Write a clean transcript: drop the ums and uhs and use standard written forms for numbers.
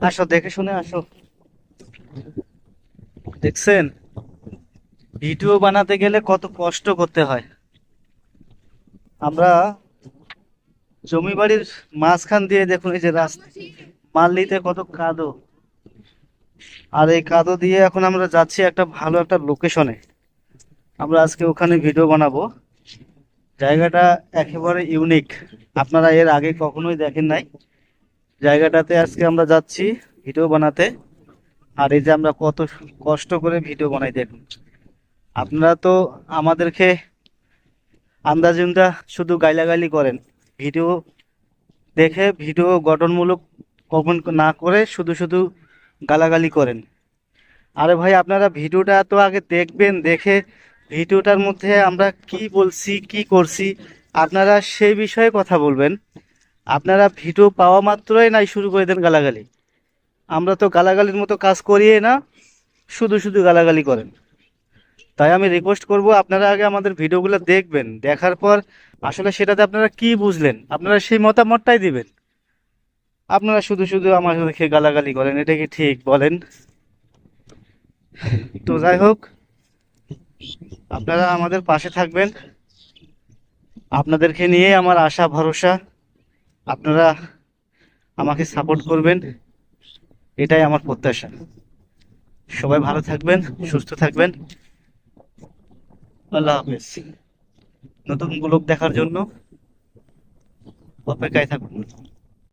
আসো, দেখে শুনে আসো। দেখছেন, ভিডিও বানাতে গেলে কত কষ্ট করতে হয়। আমরা জমি বাড়ির মাঝখান দিয়ে দেখুন, এই যে রাস্তা, মাললিতে কত কাদো। আর এই কাদো দিয়ে এখন আমরা যাচ্ছি একটা ভালো একটা লোকেশনে। আমরা আজকে ওখানে ভিডিও বানাবো। জায়গাটা একেবারে ইউনিক, আপনারা এর আগে কখনোই দেখেন নাই। জায়গাটাতে আজকে আমরা যাচ্ছি ভিডিও বানাতে। আর এই যে আমরা কত কষ্ট করে ভিডিও বানাই দেখুন। আপনারা তো আমাদেরকে আন্দাজুন্দা শুধু গাইলাগালি করেন, ভিডিও দেখে ভিডিও গঠনমূলক কমেন্ট না করে শুধু শুধু গালাগালি করেন। আরে ভাই, আপনারা ভিডিওটা তো আগে দেখবেন, দেখে ভিডিওটার মধ্যে আমরা কি বলছি কি করছি আপনারা সেই বিষয়ে কথা বলবেন। আপনারা ভিডিও পাওয়া মাত্রই নাই শুরু করে দেন গালাগালি। আমরা তো গালাগালির মতো কাজ করিয়ে না, শুধু শুধু গালাগালি করেন। তাই আমি রিকোয়েস্ট করব, আপনারা আগে আমাদের ভিডিওগুলো দেখবেন, দেখার পর আসলে সেটাতে আপনারা কি বুঝলেন আপনারা সেই মতামতটাই দিবেন। আপনারা শুধু শুধু আমাদেরকে গালাগালি করেন, এটা কি ঠিক বলেন? তো যাই হোক, আপনারা আমাদের পাশে থাকবেন। আপনাদেরকে নিয়ে আমার আশা ভরসা। আপনারা আমাকে সাপোর্ট করবেন, এটাই আমার প্রত্যাশা। সবাই ভালো থাকবেন, সুস্থ থাকবেন। আল্লাহ হাফেজ। নতুন ব্লগ দেখার জন্য অপেক্ষায় থাকুন।